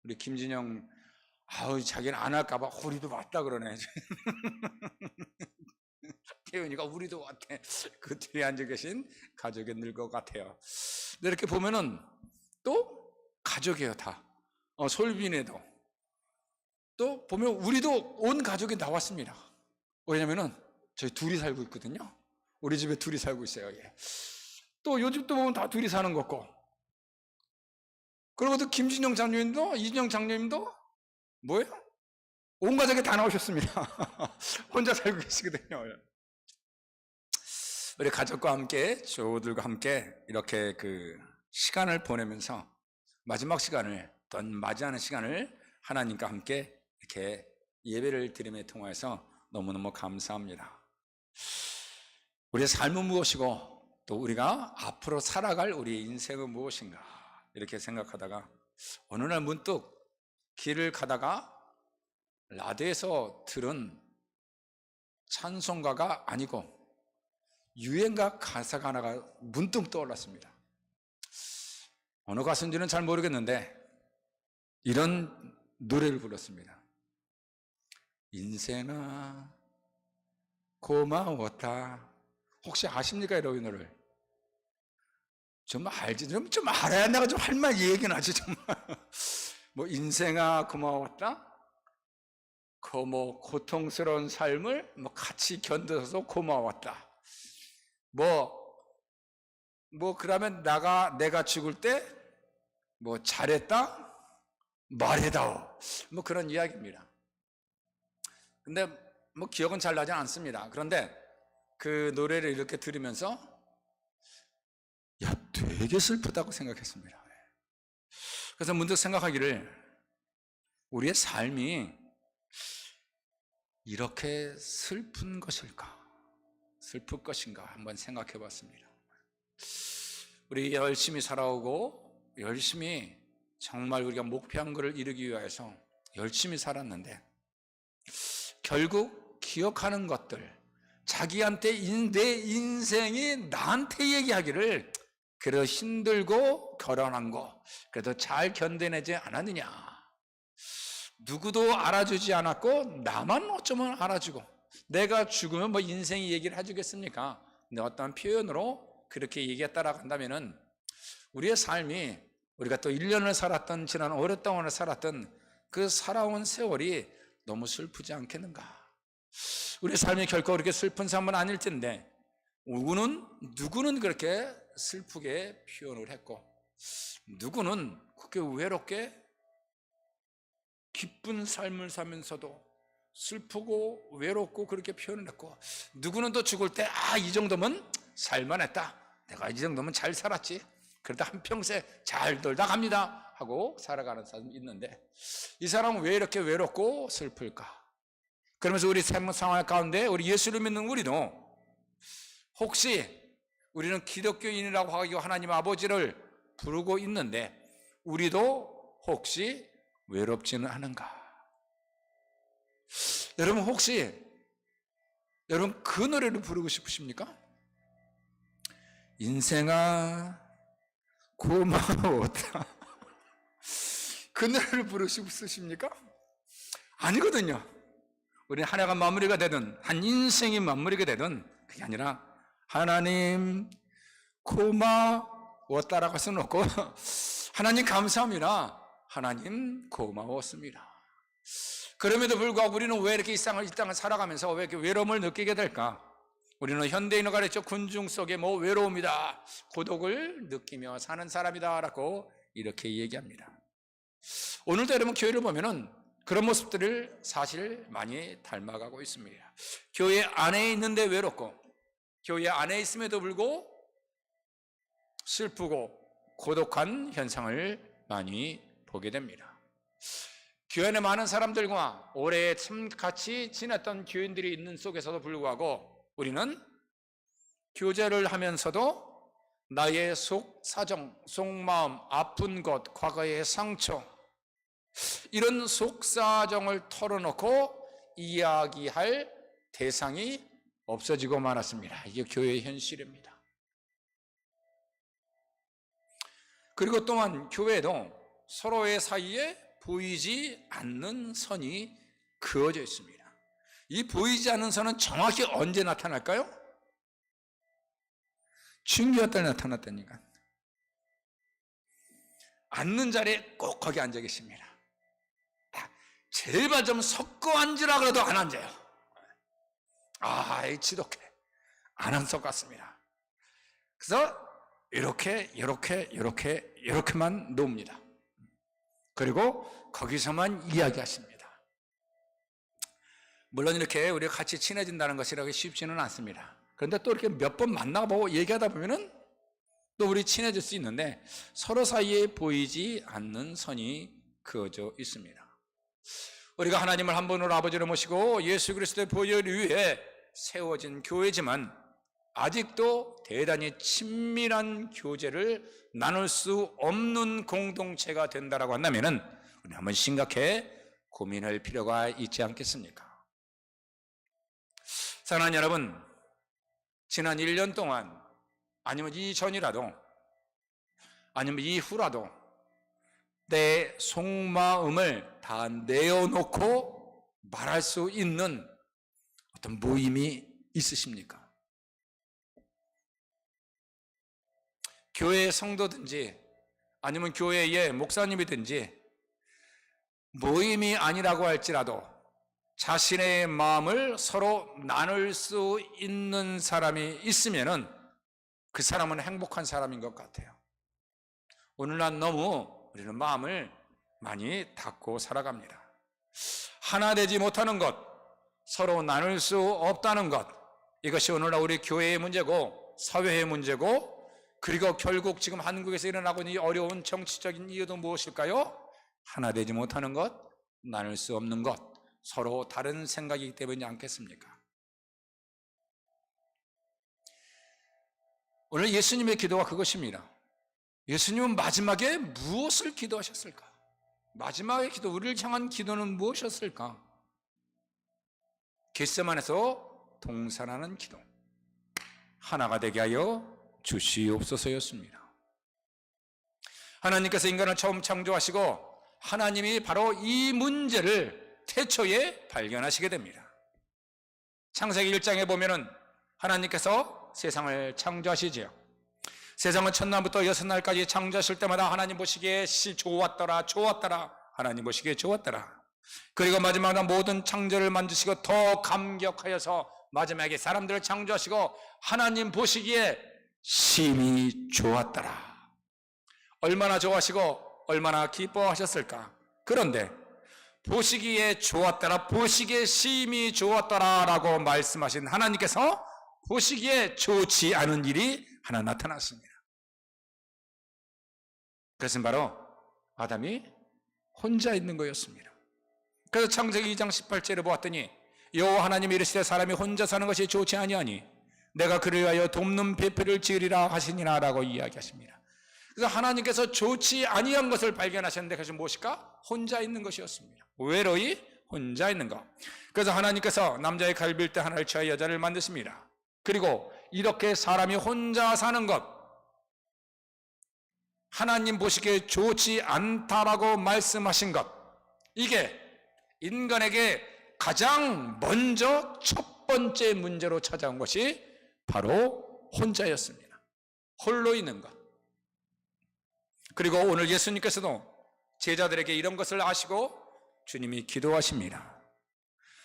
우리 김진영, 자기는 안 할까봐 우리도 왔다 그러네. 태윤이가 우리도 왔대. 그 뒤에 앉아 계신 가족의 늙어 같아요. 근데 이렇게 보면은 또 가족이에요, 다. 솔빈에도 또 보면 우리도 온 가족이 나왔습니다. 왜냐면은 저희 둘이 살고 있거든요. 우리 집에 둘이 살고 있어요. 예. 또 요 집도 보면 다 둘이 사는 거고. 그리고 또 김진영 장로님도, 이진영 장로님도 뭐예요? 온 가족이 다 나오셨습니다. 혼자 살고 계시거든요. 우리 가족과 함께, 조들과 함께 이렇게 그 시간을 보내면서 마지막 시간을, 어떤 맞이하는 시간을 하나님과 함께 이렇게 예배를 드림에 통해서 너무너무 감사합니다. 우리의 삶은 무엇이고 또 우리가 앞으로 살아갈 우리의 인생은 무엇인가 이렇게 생각하다가 어느 날 문득 길을 가다가 라디오에서 들은 찬송가가 아니고 유행가 가사가 하나가 문득 떠올랐습니다. 어느 가수인지는 잘 모르겠는데 이런 노래를 불렀습니다. 인생아 고마웠다. 혹시 아십니까, 이 노래를? 좀 알지, 좀 알아야 내가 좀 할 말 얘기는 하지, 정말. 뭐 인생아 고마웠다. 뭐 고통스러운 삶을 뭐 같이 견뎌서 고마웠다. 그러면 내가 죽을 때 뭐 잘했다 말해다오, 뭐 그런 이야기입니다. 근데 뭐 기억은 잘 나지 않습니다. 그런데 그 노래를 이렇게 들으면서 야, 되게 슬프다고 생각했습니다. 그래서 문득 생각하기를 우리의 삶이 이렇게 슬픈 것일까, 슬플 것인가 한번 생각해 봤습니다. 우리 열심히 살아오고 열심히 정말 우리가 목표한 것을 이루기 위해서 열심히 살았는데 결국 기억하는 것들, 자기한테 내 인생이 나한테 얘기하기를 그래도 힘들고 결혼한 거 그래도 잘 견뎌내지 않았느냐, 누구도 알아주지 않았고 나만 어쩌면 알아주고, 내가 죽으면 뭐 인생이 얘기를 해주겠습니까? 근데 어떤 표현으로 그렇게 얘기했다라고 한다면은 우리의 삶이, 우리가 또 1년을 살았던, 지난 오랫동안을 살았던 그 살아온 세월이 너무 슬프지 않겠는가? 우리의 삶이 결코 그렇게 슬픈 삶은 아닐 텐데 누구는 그렇게 슬프게 표현을 했고 누구는 그렇게 외롭게 기쁜 삶을 살면서도 슬프고 외롭고 그렇게 표현을 했고, 누구는 또 죽을 때 이 정도면 살만했다, 내가 이 정도면 잘 살았지, 그러다 한평생 잘 놀다 갑니다 하고 살아가는 사람이 있는데 이 사람은 왜 이렇게 외롭고 슬플까? 그러면서 우리 삶 상황 가운데 우리 예수를 믿는 우리도 혹시 우리는 기독교인이라고 하고 하나님 아버지를 부르고 있는데 우리도 혹시 외롭지는 않은가? 여러분 혹시 그 노래를 부르고 싶으십니까? 인생아 고마웠다. 그 노래를 부르고 싶으십니까? 아니거든요. 우리는 하나가 마무리가 되든 한 인생이 마무리가 되든 그게 아니라 하나님 고마웠다라고 할 수는 없고 하나님 감사합니다, 하나님 고마웠습니다. 그럼에도 불구하고 우리는 왜 이렇게 이 땅을 살아가면서 왜 이렇게 외로움을 느끼게 될까? 우리는 현대인으로 가르쳐 군중 속에 외로움이다, 고독을 느끼며 사는 사람이다 라고 이렇게 얘기합니다. 오늘도 여러분 교회를 보면은 그런 모습들을 사실 많이 닮아가고 있습니다. 교회 안에 있는데 외롭고 교회 안에 있음에도 불구하고 슬프고 고독한 현상을 많이 보게 됩니다. 교회 안에 많은 사람들과 오래 참 같이 지냈던 교인들이 있는 속에서도 불구하고 우리는 교제를 하면서도 나의 속 사정, 속마음, 아픈 것, 과거의 상처, 이런 속사정을 털어놓고 이야기할 대상이 없어지고 말았습니다. 이게 교회의 현실입니다. 그리고 또한 교회도 서로의 사이에 보이지 않는 선이 그어져 있습니다. 이 보이지 않는 선은 정확히 언제 나타날까요? 중요한 때 나타났다니까. 앉는 자리에 꼭 거기 앉아 계십니다. 제발 좀 섞어 앉으라 그래도 안 앉아요. 이 지독해. 안 앉을 것 같습니다. 그래서 이렇게만 놓습니다. 그리고 거기서만 이야기하십니다. 물론 이렇게 우리가 같이 친해진다는 것이 이렇게 쉽지는 않습니다. 그런데 또 이렇게 몇 번 만나보고 얘기하다 보면은 또 우리 친해질 수 있는데 서로 사이에 보이지 않는 선이 그어져 있습니다. 우리가 하나님을 한 분으로 아버지로 모시고 예수 그리스도의 보혈 위에 세워진 교회지만 아직도 대단히 친밀한 교제를 나눌 수 없는 공동체가 된다라고 한다면은 우리 한번 심각해 고민할 필요가 있지 않겠습니까? 사랑하는 여러분, 지난 1년 동안 아니면 이전이라도 아니면 이후라도 내 속마음을 다 내어놓고 말할 수 있는 어떤 모임이 있으십니까? 교회의 성도든지 아니면 교회의 목사님이든지 모임이 아니라고 할지라도 자신의 마음을 서로 나눌 수 있는 사람이 있으면은 그 사람은 행복한 사람인 것 같아요. 오늘날 너무 우리는 마음을 많이 닫고 살아갑니다. 하나 되지 못하는 것, 서로 나눌 수 없다는 것, 이것이 오늘날 우리 교회의 문제고 사회의 문제고 그리고 결국 지금 한국에서 일어나고 있는 이 어려운 정치적인 이유도 무엇일까요? 하나 되지 못하는 것, 나눌 수 없는 것, 서로 다른 생각이기 때문이지 않겠습니까? 오늘 예수님의 기도가 그것입니다. 예수님은 마지막에 무엇을 기도하셨을까? 마지막의 기도, 우리를 향한 기도는 무엇이었을까? 겟세마네에서 동산하는 기도, 하나가 되게 하여 주시옵소서였습니다. 하나님께서 인간을 처음 창조하시고 하나님이 바로 이 문제를 태초에 발견하시게 됩니다. 창세기 1장에 보면은 하나님께서 세상을 창조하시지요. 세상은 첫날부터 여섯날까지 창조하실 때마다 하나님 보시기에 좋았더라, 하나님 보시기에 좋았더라. 그리고 마지막 날 모든 창조를 만드시고 더 감격하여서 마지막에 사람들을 창조하시고 하나님 보시기에 심히 좋았더라. 얼마나 좋아하시고 얼마나 기뻐하셨을까. 그런데 보시기에 좋았더라, 보시기에 심히 좋았더라 라고 말씀하신 하나님께서 보시기에 좋지 않은 일이 하나 나타났습니다. 그것은 바로 아담이 혼자 있는 거였습니다. 그래서 창세기 2장 18절에 보았더니 여호와 하나님이 이르시되 사람이 혼자 사는 것이 좋지 아니하니 내가 그를 위하여 돕는 배필을 지으리라 하시니라 라고 이야기하십니다. 그래서 하나님께서 좋지 아니한 것을 발견하셨는데 그것이 무엇일까? 혼자 있는 것이었습니다. 외로이 혼자 있는 것. 그래서 하나님께서 남자의 갈비일 때 하나를 취하여 여자를 만드십니다. 그리고 이렇게 사람이 혼자 사는 것, 하나님 보시기에 좋지 않다라고 말씀하신 것, 이게 인간에게 가장 먼저 첫 번째 문제로 찾아온 것이 바로 혼자였습니다. 홀로 있는 것. 그리고 오늘 예수님께서도 제자들에게 이런 것을 아시고 주님이 기도하십니다.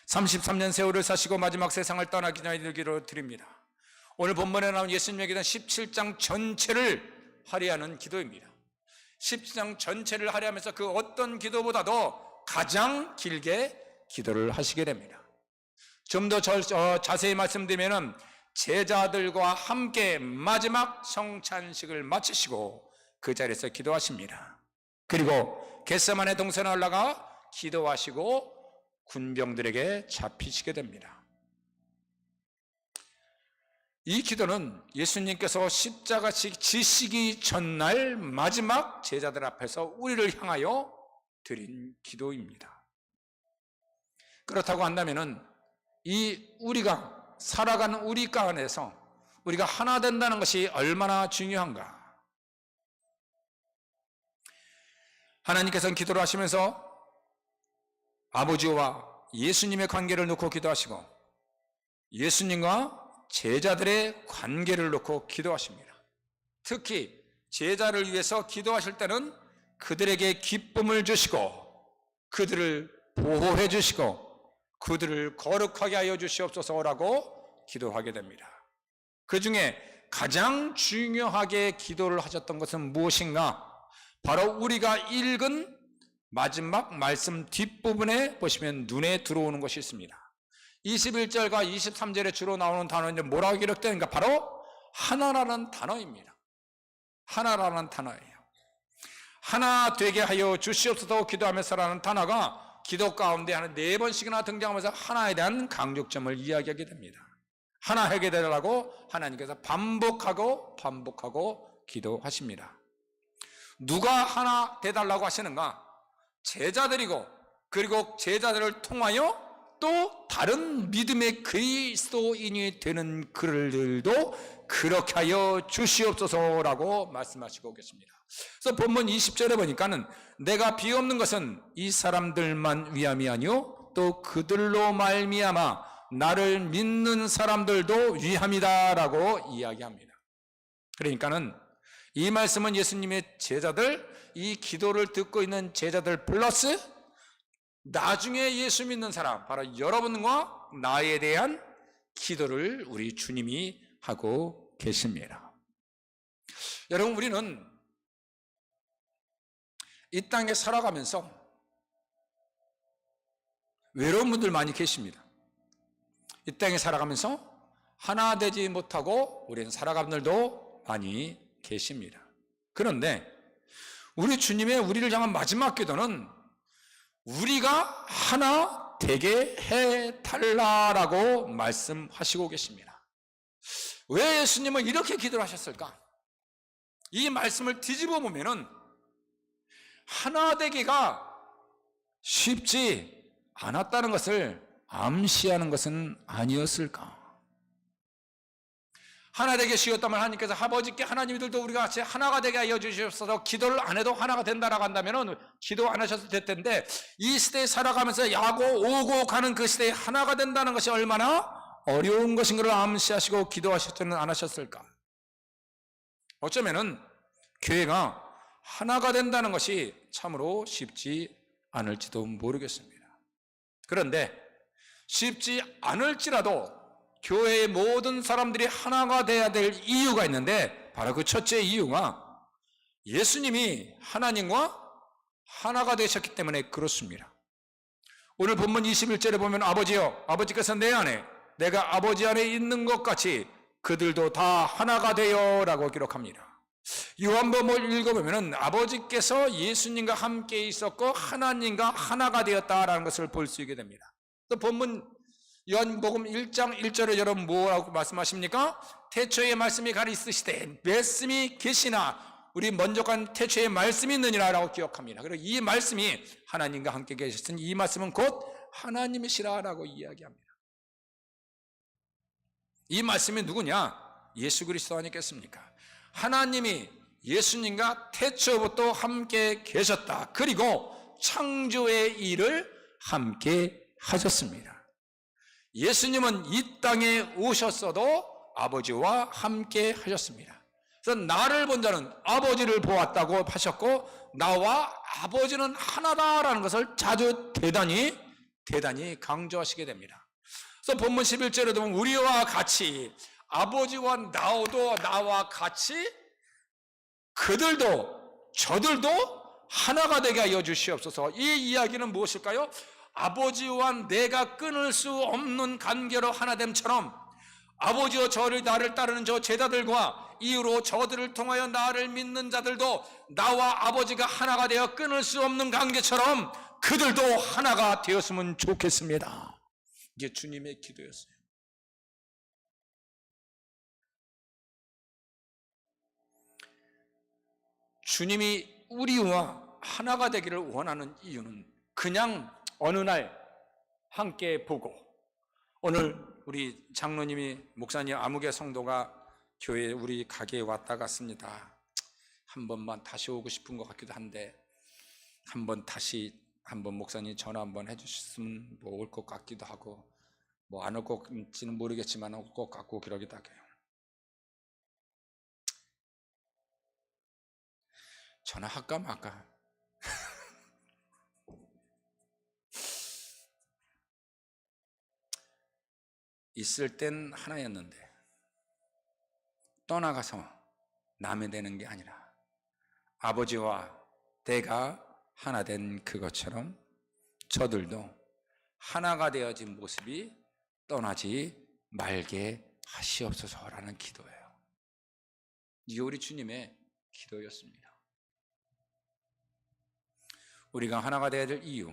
33년 세월을 사시고 마지막 세상을 떠나기 전에 이르기로 드립니다. 오늘 본문에 나온 예수님의 기도는 17장 전체를 할애하는 기도입니다. 17장 전체를 할애하면서 그 어떤 기도보다도 가장 길게 기도를 하시게 됩니다. 좀 더 자세히 말씀드리면 제자들과 함께 마지막 성찬식을 마치시고 그 자리에서 기도하십니다. 그리고 겟세마네 동산에 올라가 기도하시고 군병들에게 잡히시게 됩니다. 이 기도는 예수님께서 십자가 지시기 전날 마지막 제자들 앞에서 우리를 향하여 드린 기도입니다. 그렇다고 한다면 이 우리가 살아가는 우리 가운데서 우리가 하나 된다는 것이 얼마나 중요한가. 하나님께서는 기도를 하시면서 아버지와 예수님의 관계를 놓고 기도하시고 예수님과 제자들의 관계를 놓고 기도하십니다. 특히 제자를 위해서 기도하실 때는 그들에게 기쁨을 주시고 그들을 보호해 주시고 그들을 거룩하게 하여 주시옵소서라고 기도하게 됩니다. 그 중에 가장 중요하게 기도를 하셨던 것은 무엇인가? 바로 우리가 읽은 마지막 말씀 뒷부분에 보시면 눈에 들어오는 것이 있습니다. 21절과 23절에 주로 나오는 단어는 뭐라고 기록되는가? 바로 하나라는 단어입니다. 하나라는 단어예요. 하나 되게 하여 주시옵소서 기도하면서라는 단어가 기도 가운데 한 4번씩이나 등장하면서 하나에 대한 강조점을 이야기하게 됩니다. 하나 하게 되라고 하나님께서 반복하고 기도하십니다. 누가 하나 되달라고 하시는가? 제자들이고 그리고 제자들을 통하여 또 다른 믿음의 그리스도인이 되는 그들도 그렇게 하여 주시옵소서라고 말씀하시고 계십니다. 그래서 본문 20절에 보니까는 내가 비옵는 것은 이 사람들만 위함이 아니요 또 그들로 말미암아 나를 믿는 사람들도 위함이다라고 이야기합니다. 그러니까는 이 말씀은 예수님의 제자들, 이 기도를 듣고 있는 제자들 플러스 나중에 예수 믿는 사람, 바로 여러분과 나에 대한 기도를 우리 주님이 하고 계십니다. 여러분, 우리는 이 땅에 살아가면서 외로운 분들 많이 계십니다. 이 땅에 살아가면서 하나 되지 못하고 우리는 살아가는 분들도 많이 계십니다. 그런데 우리 주님의 우리를 향한 마지막 기도는 우리가 하나 되게 해달라고 말씀하시고 계십니다. 왜 예수님은 이렇게 기도를 하셨을까? 이 말씀을 뒤집어 보면은 하나 되기가 쉽지 않았다는 것을 암시하는 것은 아니었을까? 하나 되게 쉬웠다면 하나님께서 아버지께 하나님들도 우리가 같이 하나가 되게 하여 주시옵소서 기도를 안 해도 하나가 된다라고 한다면 기도 안 하셔도 될 텐데 이 시대에 살아가면서 야고 오고 가는 그 시대에 하나가 된다는 것이 얼마나 어려운 것인 걸 암시하시고 기도하셨지는 않으셨을까? 어쩌면은 교회가 하나가 된다는 것이 참으로 쉽지 않을지도 모르겠습니다. 그런데 쉽지 않을지라도 교회의 모든 사람들이 하나가 돼야 될 이유가 있는데 바로 그 첫째 이유가 예수님이 하나님과 하나가 되셨기 때문에 그렇습니다. 오늘 본문 21절에 보면 아버지여 아버지께서 내 안에 내가 아버지 안에 있는 것 같이 그들도 다 하나가 되어 라고 기록합니다. 요한복음을 읽어보면 아버지께서 예수님과 함께 있었고 하나님과 하나가 되었다라는 것을 볼 수 있게 됩니다. 또 본문 요한복음 1장 1절에 여러분 뭐라고 말씀하십니까? 태초에 말씀이 가리 있으시되 말씀이 계시나 우리 먼저 간 태초에 말씀이 있느니라 라고 기억합니다. 그리고 이 말씀이 하나님과 함께 계셨으니 이 말씀은 곧 하나님이시라 라고 이야기합니다. 이 말씀이 누구냐? 예수 그리스도 아니겠습니까? 하나님이 예수님과 태초부터 함께 계셨다. 그리고 창조의 일을 함께 하셨습니다. 예수님은 이 땅에 오셨어도 아버지와 함께 하셨습니다. 그래서 나를 본 자는 아버지를 보았다고 하셨고 나와 아버지는 하나다라는 것을 자주 대단히 강조하시게 됩니다. 그래서 본문 11절에 보면 우리와 같이 아버지와 나와 같이 그들도 저들도 하나가 되게 하여 주시옵소서. 이 이야기는 무엇일까요? 아버지와 내가 끊을 수 없는 관계로 하나됨처럼 아버지와 저를 나를 따르는 저 제자들과 이후로 저들을 통하여 나를 믿는 자들도 나와 아버지가 하나가 되어 끊을 수 없는 관계처럼 그들도 하나가 되었으면 좋겠습니다. 이게 주님의 기도였어요. 주님이 우리와 하나가 되기를 원하는 이유는 그냥 어느 날 함께 보고 오늘 우리 장로님이 목사님 아무개 성도가 교회 우리 가게에 왔다 갔습니다. 한 번만 다시 오고 싶은 것 같기도 한데 한번 다시 한번 목사님 전화 한번 해주셨으면 뭐 올 것 같기도 하고 뭐 안 올 것지는 모르겠지만 올 것 같고 그러기도 하고요. 전화할까 말까. 있을 땐 하나였는데 떠나가서 남이 되는 게 아니라 아버지와 내가 하나 된 그것처럼 저들도 하나가 되어진 모습이 떠나지 말게 하시옵소서라는 기도예요. 이게 우리 주님의 기도였습니다. 우리가 하나가 되어야 될 이유,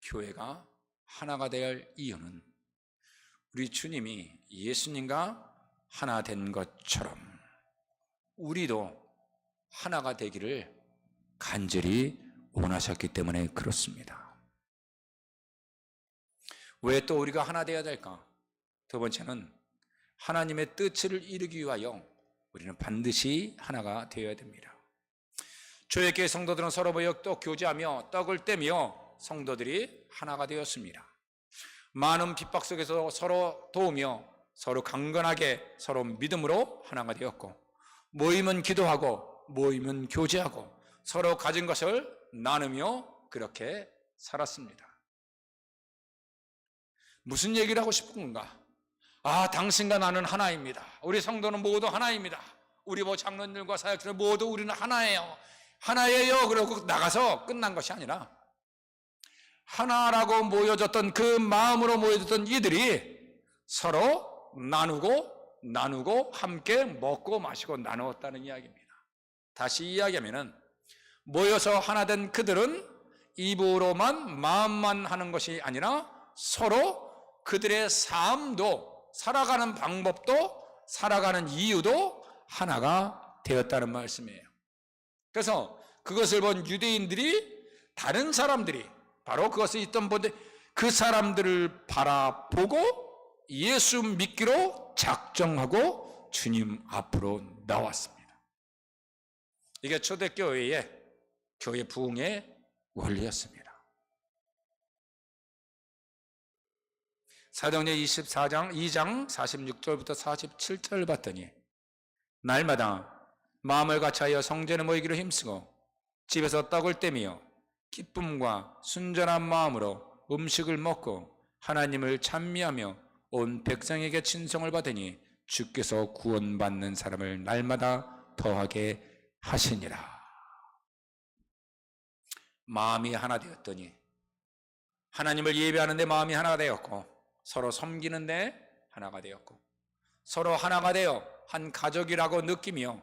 교회가 하나가 되어야 할 이유는 우리 주님이 예수님과 하나 된 것처럼 우리도 하나가 되기를 간절히 원하셨기 때문에 그렇습니다. 왜 또 우리가 하나 되어야 될까? 두 번째는 하나님의 뜻을 이루기 위하여 우리는 반드시 하나가 되어야 됩니다. 조회교회 성도들은 서로 모여 또 교제하며 떡을 떼며 성도들이 하나가 되었습니다. 많은 핍박 속에서 서로 도우며 서로 강건하게 서로 믿음으로 하나가 되었고, 모이면 기도하고 모이면 교제하고 서로 가진 것을 나누며 그렇게 살았습니다. 무슨 얘기를 하고 싶은 건가? 당신과 나는 하나입니다. 우리 성도는 모두 하나입니다. 우리 장로님들과 사역자들 모두 우리는 하나예요. 하나예요. 그러고 나가서 끝난 것이 아니라 하나라고 모여졌던 그 마음으로 모여졌던 이들이 서로 나누고 함께 먹고 마시고 나누었다는 이야기입니다. 다시 이야기하면은 모여서 하나 된 그들은 입으로만 마음만 하는 것이 아니라 서로 그들의 삶도 살아가는 방법도 살아가는 이유도 하나가 되었다는 말씀이에요. 그래서 그것을 본 유대인들이 다른 사람들이 바로 그것이 있던 분들 그 사람들을 바라보고 예수 믿기로 작정하고 주님 앞으로 나왔습니다. 이게 초대교회의 교회 부흥의 원리였습니다. 사도행전 2장 46절부터 47절을 봤더니 날마다 마음을 같이하여 성전에 모이기로 힘쓰고 집에서 떡을 떼며 기쁨과 순전한 마음으로 음식을 먹고 하나님을 찬미하며 온 백성에게 친송을 받으니 주께서 구원받는 사람을 날마다 더하게 하시니라. 마음이 하나 되었더니 하나님을 예배하는 데 마음이 하나가 되었고 서로 섬기는 데 하나가 되었고 서로 하나가 되어 한 가족이라고 느끼며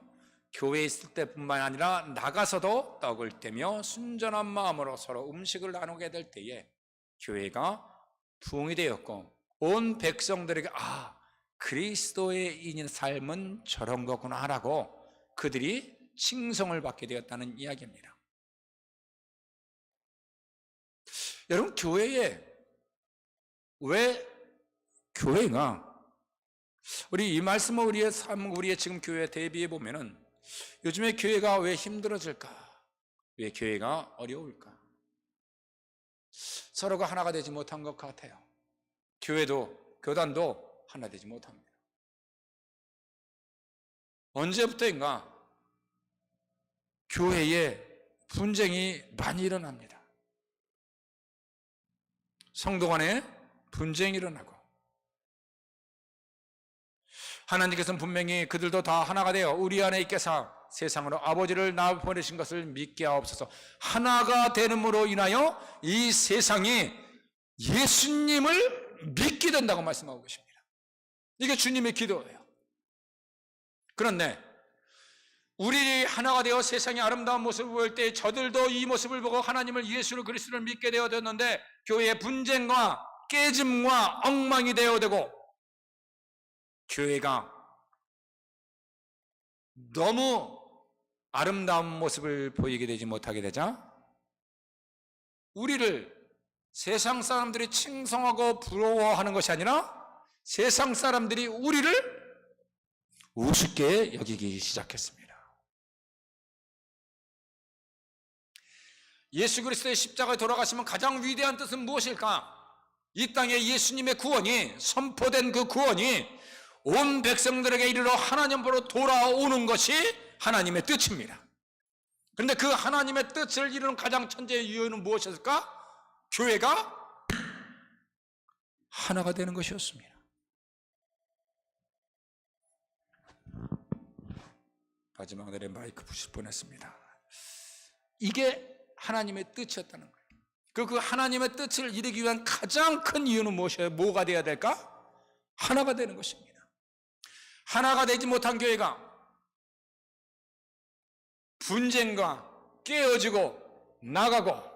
교회에 있을 때뿐만 아니라 나가서도 떡을 떼며 순전한 마음으로 서로 음식을 나누게 될 때에 교회가 부흥이 되었고 온 백성들에게 그리스도의 인인 삶은 저런 거구나 라고 그들이 칭송을 받게 되었다는 이야기입니다. 여러분, 왜 교회가 우리 이 말씀을 우리의 삶, 우리의 지금 교회 대비해 보면은 요즘에 교회가 왜 힘들어질까? 왜 교회가 어려울까? 서로가 하나가 되지 못한 것 같아요. 교회도 교단도 하나 되지 못합니다. 언제부터인가 교회에 분쟁이 많이 일어납니다. 성도 간에 분쟁이 일어나고 하나님께서는 분명히 그들도 다 하나가 되어 우리 안에 있게서 세상으로 아버지를 낳아 보내신 것을 믿게 하옵소서. 하나가 되는으로 인하여 이 세상이 예수님을 믿게 된다고 말씀하고 계십니다. 이게 주님의 기도예요. 그런데 우리 하나가 되어 세상의 아름다운 모습을 볼 때 저들도 이 모습을 보고 하나님을 예수를 그리스도를 믿게 되었는데 교회의 분쟁과 깨짐과 엉망이 되어되고 교회가 너무 아름다운 모습을 보이게 되지 못하게 되자 우리를 세상 사람들이 칭송하고 부러워하는 것이 아니라 세상 사람들이 우리를 우습게 여기기 시작했습니다. 예수 그리스도의 십자가에 돌아가시면 가장 위대한 뜻은 무엇일까? 이 땅에 예수님의 구원이 선포된 그 구원이 온 백성들에게 이르러 하나님으로 돌아오는 것이 하나님의 뜻입니다. 그런데 그 하나님의 뜻을 이루는 가장 천재의 이유는 무엇이었을까? 교회가 하나가 되는 것이었습니다. 마지막 날에 마이크 부실 뻔했습니다. 이게 하나님의 뜻이었다는 거예요. 그 하나님의 뜻을 이루기 위한 가장 큰 이유는 무엇이에요? 뭐가 돼야 될까? 하나가 되는 것입니다. 하나가 되지 못한 교회가 분쟁과 깨어지고 나가고,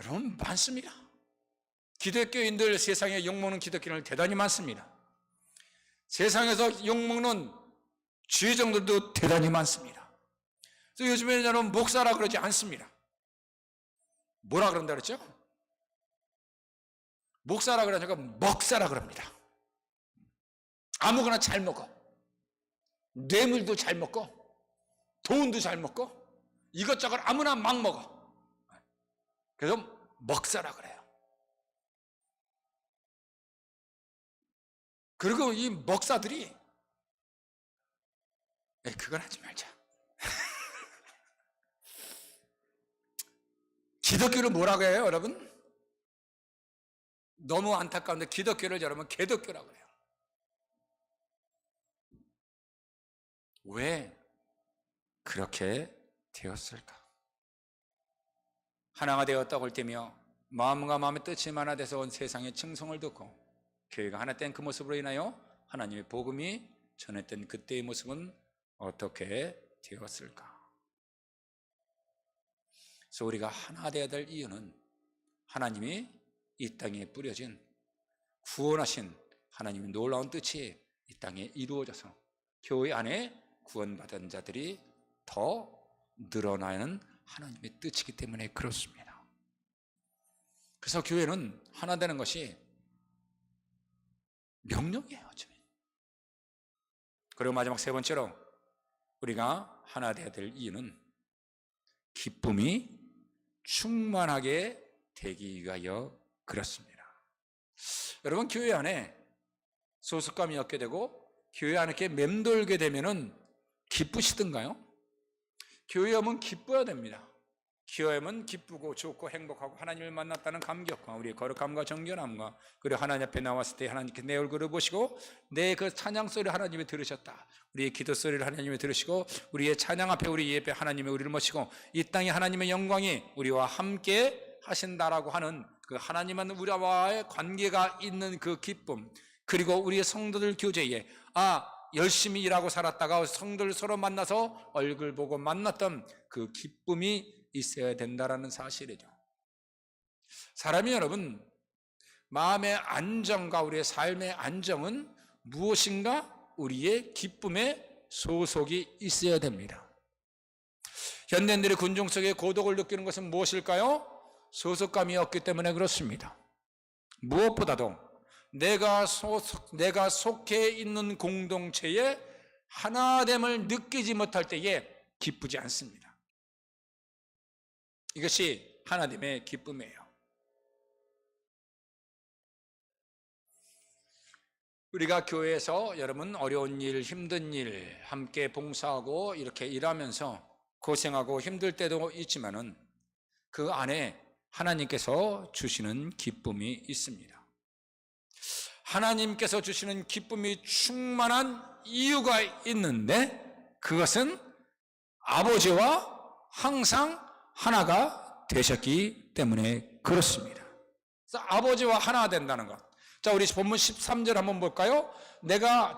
여러분 많습니다. 기독교인들 세상에 욕먹는 기독교인들 대단히 많습니다. 세상에서 욕먹는 주의종들도 대단히 많습니다. 그래서 요즘에는 여러분 목사라 그러지 않습니다. 뭐라 그런다 그랬죠? 목사라 그러니까 먹사라 그럽니다. 아무거나 잘 먹어. 뇌물도 잘 먹고 돈도 잘 먹고 이것저것 아무나 막 먹어. 그래서 먹사라 그래요. 그리고 이 먹사들이 그건 하지 말자. 기독교를 뭐라고 해요, 여러분? 너무 안타까운데 기독교를 여러분 개독교라고 해요. 왜 그렇게 되었을까? 하나가 되었다고 할 때며 마음과 마음의 뜻이 하나 돼서 온 세상의 칭송을 듣고 교회가 하나 된 그 모습으로 인하여 하나님의 복음이 전했던 그때의 모습은 어떻게 되었을까? 그래서 우리가 하나 되어야 될 이유는 하나님이 이 땅에 뿌려진 구원하신 하나님의 놀라운 뜻이 이 땅에 이루어져서 교회 안에 구원받은 자들이 더 늘어나는 하나님의 뜻이기 때문에 그렇습니다. 그래서 교회는 하나 되는 것이 명령이에요. 그리고 마지막 세 번째로 우리가 하나 되어야 될 이유는 기쁨이 충만하게 되기 위하여 그렇습니다. 여러분 교회 안에 소속감이 얻게 되고 교회 안에 이렇게 맴돌게 되면은 기쁘시던가요? 교회 오면 기뻐야 됩니다. 교회 오면 기쁘고 좋고 행복하고 하나님을 만났다는 감격과 우리의 거룩함과 정결함과 그리고 하나님 앞에 나왔을 때 하나님께 내 얼굴을 보시고 내 그 찬양 소리를 하나님이 들으셨다. 우리의 기도 소리를 하나님이 들으시고 우리의 찬양 앞에 우리 예배 하나님이 우리를 모시고 이 땅에 하나님의 영광이 우리와 함께 하신다라고 하는 그 하나님은 우리와의 관계가 있는 그 기쁨, 그리고 우리의 성도들 교제에 열심히 일하고 살았다가 성도들 서로 만나서 얼굴 보고 만났던 그 기쁨이 있어야 된다라는 사실이죠. 사람이 여러분 마음의 안정과 우리의 삶의 안정은 무엇인가? 우리의 기쁨의 소속이 있어야 됩니다. 현대인들이 군중 속에 고독을 느끼는 것은 무엇일까요? 소속감이 없기 때문에 그렇습니다. 무엇보다도 내가 속해 있는 공동체에 하나됨을 느끼지 못할 때에 기쁘지 않습니다. 이것이 하나님의 기쁨이에요. 우리가 교회에서 여러분 어려운 일, 힘든 일 함께 봉사하고 이렇게 일하면서 고생하고 힘들 때도 있지만은 그 안에 하나님께서 주시는 기쁨이 있습니다. 하나님께서 주시는 기쁨이 충만한 이유가 있는데 그것은 아버지와 항상 하나가 되셨기 때문에 그렇습니다. 그래서 아버지와 하나 된다는 것. 자, 우리 본문 13절 한번 볼까요? 내가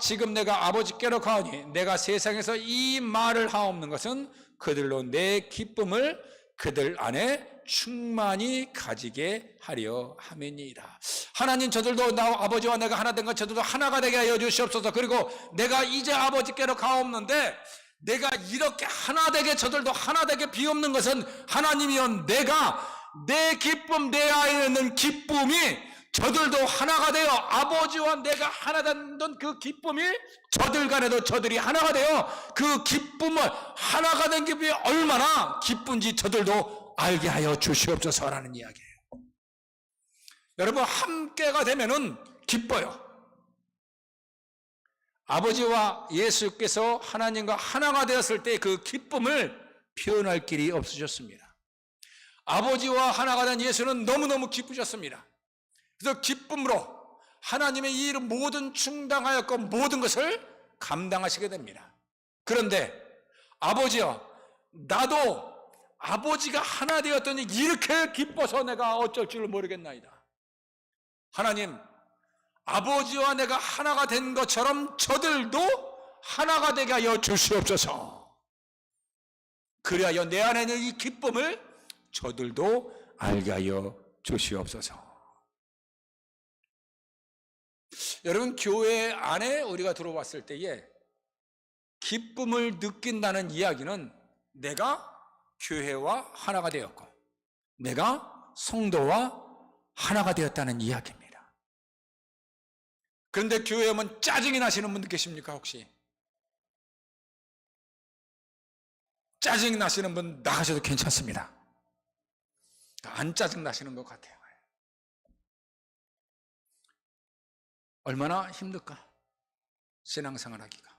아버지께로 가오니 내가 세상에서 이 말을 하옵는 것은 그들로 내 기쁨을 그들 안에 충만히 가지게 하려 함이니이다. 하나님, 저들도 나 아버지와 내가 하나 된 것 저들도 하나가 되게 하여 주시옵소서. 그리고 내가 이제 아버지께로 가옵는데 내가 이렇게 하나 되게 저들도 하나 되게 비옵는 것은 하나님이여 내가 내 기쁨, 내 안에 있는 기쁨이 저들도 하나가 되어 아버지와 내가 하나 된던 그 기쁨이 저들 간에도 저들이 하나가 되어 그 기쁨을 하나가 된 기쁨이 얼마나 기쁜지 저들도 알게 하여 주시옵소서라는 이야기예요. 여러분, 함께가 되면은 기뻐요. 아버지와 예수께서 하나님과 하나가 되었을 때 그 기쁨을 표현할 길이 없으셨습니다. 아버지와 하나가 된 예수는 너무너무 기쁘셨습니다. 그래서 기쁨으로 하나님의 이 일을 모든 충당하였고 모든 것을 감당하시게 됩니다. 그런데 아버지여, 나도 아버지가 하나 되었더니 이렇게 기뻐서 내가 어쩔 줄 모르겠나이다. 하나님, 아버지와 내가 하나가 된 것처럼 저들도 하나가 되게 하여 주시옵소서. 그리하여 내 안에 있는 이 기쁨을 저들도 알게 하여 주시옵소서. 여러분, 교회 안에 우리가 들어왔을 때에 기쁨을 느낀다는 이야기는 내가 교회와 하나가 되었고 내가 성도와 하나가 되었다는 이야기입니다. 그런데 교회에 오면 짜증이 나시는 분들 계십니까? 혹시 짜증이 나시는 분 나가셔도 괜찮습니다. 안 짜증 나시는 것 같아요. 얼마나 힘들까? 신앙생활 하기가.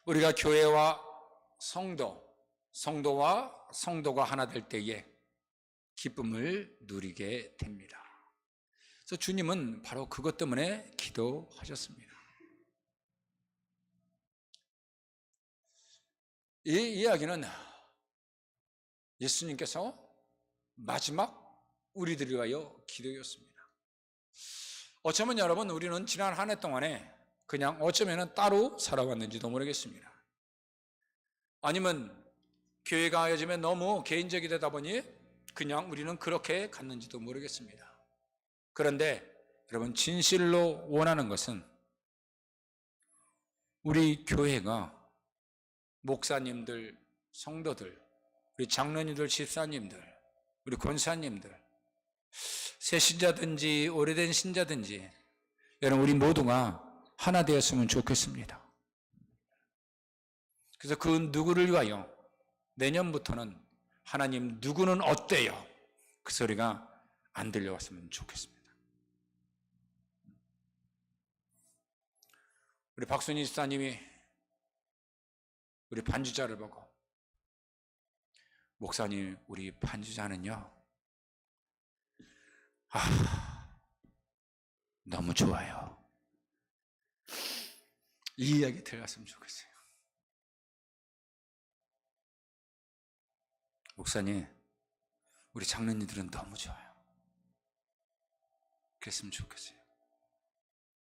우리가 교회와 성도와 성도가 하나 될 때에 기쁨을 누리게 됩니다. 그래서 주님은 바로 그것 때문에 기도하셨습니다. 이 이야기는 예수님께서 마지막 우리들을 위하여 기도였습니다. 어쩌면 여러분, 우리는 지난 한 해 동안에 그냥 어쩌면 따로 살아왔는지도 모르겠습니다. 아니면 교회가 요즘에 너무 개인적이 되다 보니 그냥 우리는 그렇게 갔는지도 모르겠습니다. 그런데 여러분, 진실로 원하는 것은 우리 교회가 목사님들, 성도들, 우리 장로님들, 집사님들, 우리 권사님들, 새 신자든지 오래된 신자든지 여러분, 우리 모두가 하나 되었으면 좋겠습니다. 그래서 그 누구를 위하여 내년부터는 하나님 누구는 어때요? 그 소리가 안 들려왔으면 좋겠습니다. 우리 박순희 집사님이 우리 반주자를 보고, 목사님, 우리 반주자는요, 너무 좋아요. 이 이야기 들어갔으면 좋겠어요. 목사님, 우리 장로님들은 너무 좋아요. 그랬으면 좋겠어요.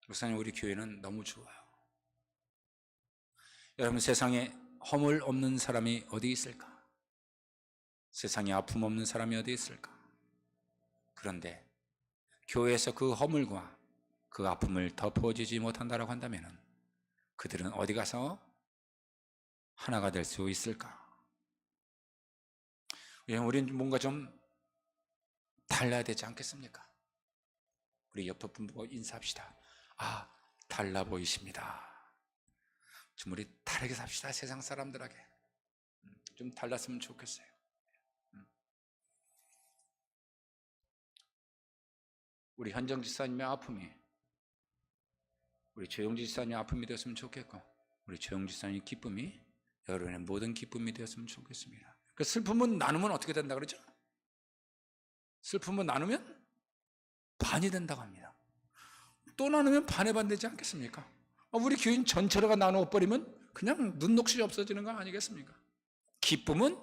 목사님, 우리 교회는 너무 좋아요. 여러분, 세상에 허물 없는 사람이 어디 있을까? 세상에 아픔 없는 사람이 어디 있을까? 그런데 교회에서 그 허물과 그 아픔을 덮어주지 못한다고 한다면 그들은 어디 가서 하나가 될 수 있을까? 우리는 뭔가 좀 달라야 되지 않겠습니까? 우리 옆에 분 보고 인사합시다. 달라 보이십니다. 좀 우리 다르게 삽시다. 세상 사람들에게 좀 달랐으면 좋겠어요. 우리 현정 지사님의 아픔이 우리 조영지 지사님의 아픔이 되었으면 좋겠고, 우리 조영지 지사님의 기쁨이 여러분의 모든 기쁨이 되었으면 좋겠습니다. 그 슬픔은 나누면 어떻게 된다 그러죠? 슬픔은 나누면 반이 된다고 합니다. 또 나누면 반의 반 되지 않겠습니까? 우리 교인 전체가 나누어 버리면 그냥 눈녹시 없어지는 거 아니겠습니까? 기쁨은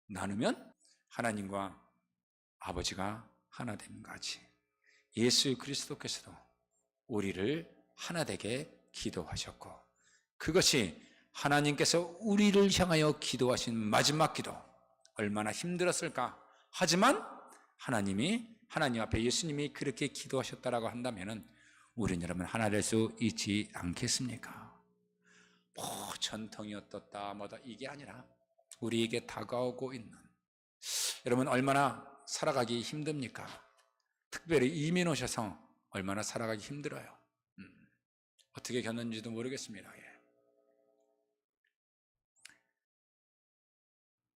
나누면 하나님과 아버지가 하나 되는 거지. 예수 그리스도께서도 우리를 하나 되게 기도하셨고, 그것이 하나님께서 우리를 향하여 기도하신 마지막 기도, 얼마나 힘들었을까? 하지만 하나님 앞에 예수님이 그렇게 기도하셨다라고 한다면 우리는 여러분 하나 될 수 있지 않겠습니까? 전통이 어떻다 뭐다 이게 아니라 우리에게 다가오고 있는, 여러분 얼마나 살아가기 힘듭니까? 특별히 이민 오셔서 얼마나 살아가기 힘들어요. 어떻게 겪는지도 모르겠습니다. 예.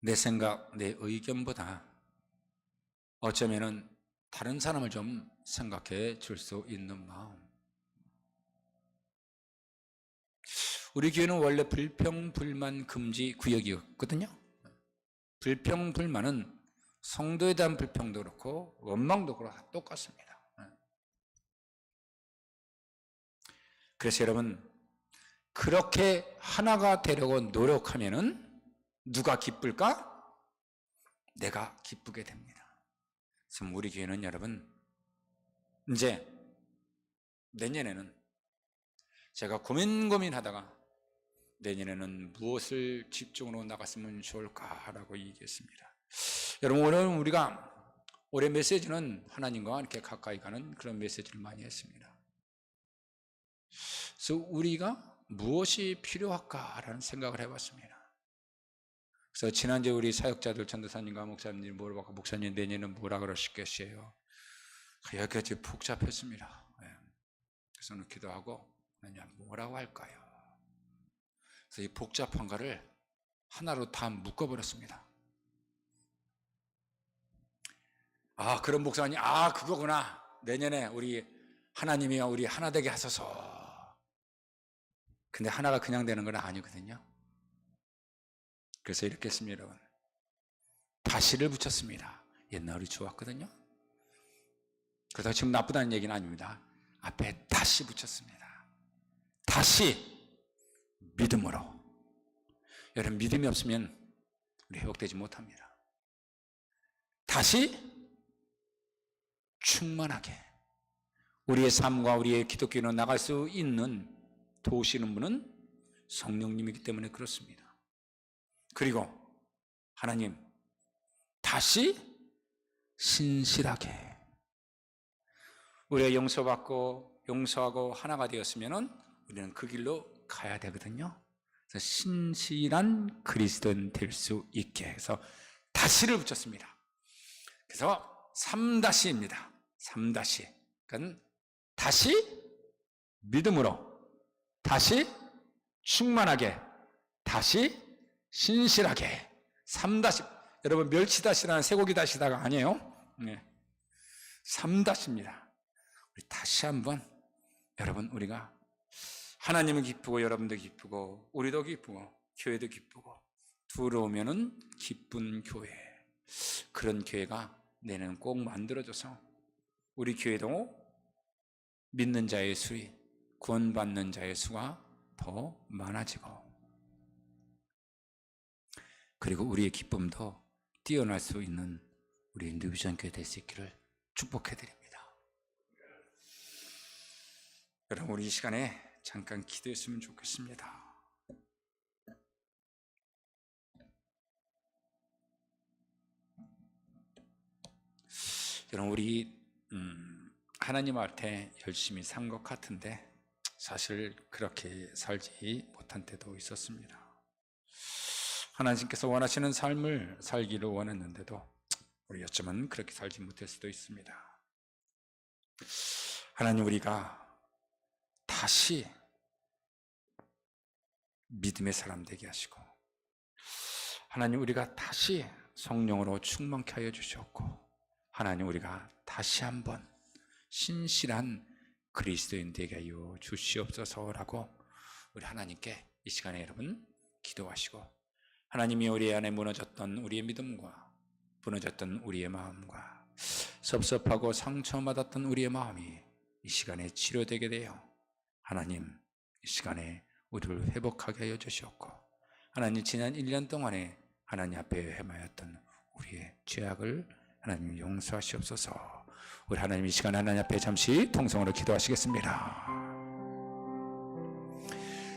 내 생각, 내 의견보다 어쩌면은 다른 사람을 좀 생각해 줄 수 있는 마음. 우리 교회는 원래 불평불만 금지 구역이었거든요. 불평불만은 성도에 대한 불평도 그렇고 원망도 그렇고 똑같습니다. 그래서 여러분 그렇게 하나가 되려고 노력하면은 누가 기쁠까? 내가 기쁘게 됩니다. 그래서 우리 교회는 여러분 이제 내년에는 제가 고민하다가 내년에는 무엇을 집중으로 나갔으면 좋을까라고 얘기했습니다. 여러분 오늘 우리가 올해 메시지는 하나님과 이렇게 가까이 가는 그런 메시지를 많이 했습니다. 그래서 우리가 무엇이 필요할까라는 생각을 해봤습니다. 그래서 지난주에 우리 사역자들 전도사님과 목사님 물어봤고 목사님 내년에는 뭐라 그러시겠어요? 여기까지 복잡했습니다. 그래서 기도하고 뭐라고 할까요? 그래서 이 복잡한 거를 하나로 다 묶어버렸습니다. 아, 그런 목사님, 아, 그거구나. 내년에 우리 하나님이 우리 하나 되게 하소서. 근데 하나가 그냥 되는 건 아니거든요. 그래서 이렇게 했습니다, 여러분. 다시를 붙였습니다. 옛날이 좋았거든요. 그래서 지금 나쁘다는 얘기는 아닙니다. 앞에 다시 붙였습니다. 다시 믿음으로. 여러분 믿음이 없으면 우리 회복되지 못합니다. 다시 충만하게 우리의 삶과 우리의 기독교로 나갈 수 있는 도우시는 분은 성령님이기 때문에 그렇습니다. 그리고 하나님 다시 신실하게 우리가 용서하고 하나가 되었으면 우리는 그 길로 가야 되거든요. 그래서 신실한 그리스도인 될 수 있게 해서 다시를 붙였습니다. 그래서 3-입니다. 3-. 그러니까 다시 믿음으로, 다시 충만하게, 다시 신실하게. 3-. 여러분 멸치다시라는 쇠고기 다시다가 아니에요. 네. 3-입니다. 우리 다시 한번 여러분 우리가 하나님은 기쁘고 여러분도 기쁘고 우리도 기쁘고 교회도 기쁘고 들어오면은 기쁜 교회, 그런 교회가 내년 꼭 만들어져서 우리 교회도 믿는 자의 수이, 구원받는 자의 수가 더 많아지고 그리고 우리의 기쁨도 뛰어날 수 있는 우리 뉴비전 교회 될 수 있기를 축복해 드립니다. 여러분 우리 이 시간에 잠깐 기도했으면 좋겠습니다. 여러분 우리 하나님 앞에 열심히 산 것 같은데 사실 그렇게 살지 못한 때도 있었습니다. 하나님께서 원하시는 삶을 살기를 원했는데도 우리 어쩌면 그렇게 살지 못할 수도 있습니다. 하나님 우리가 다시 믿음의 사람 되게 하시고 하나님 우리가 다시 성령으로 충만케 하여 주셨고 하나님 우리가 다시 한번 신실한 그리스도인 되게 하여 주시옵소서라고 우리 하나님께 이 시간에 여러분 기도하시고 하나님이 우리 안에 무너졌던 우리의 믿음과 무너졌던 우리의 마음과 섭섭하고 상처받았던 우리의 마음이 이 시간에 치료되게 되어 하나님 이 시간에 우리를 회복하게 하여 주시옵고 하나님 지난 1년 동안에 하나님 앞에 행하였던 우리의 죄악을 하나님 용서하시옵소서. 우리 하나님 이 시간에 하나님 앞에 잠시 통성으로 기도하시겠습니다.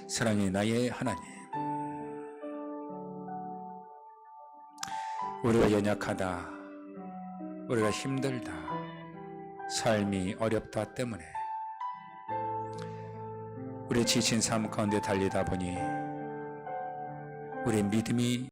사랑의 나의 하나님, 우리가 연약하다, 우리가 힘들다, 삶이 어렵다 때문에 우리 지친 삶 가운데 달리다 보니 우리 믿음이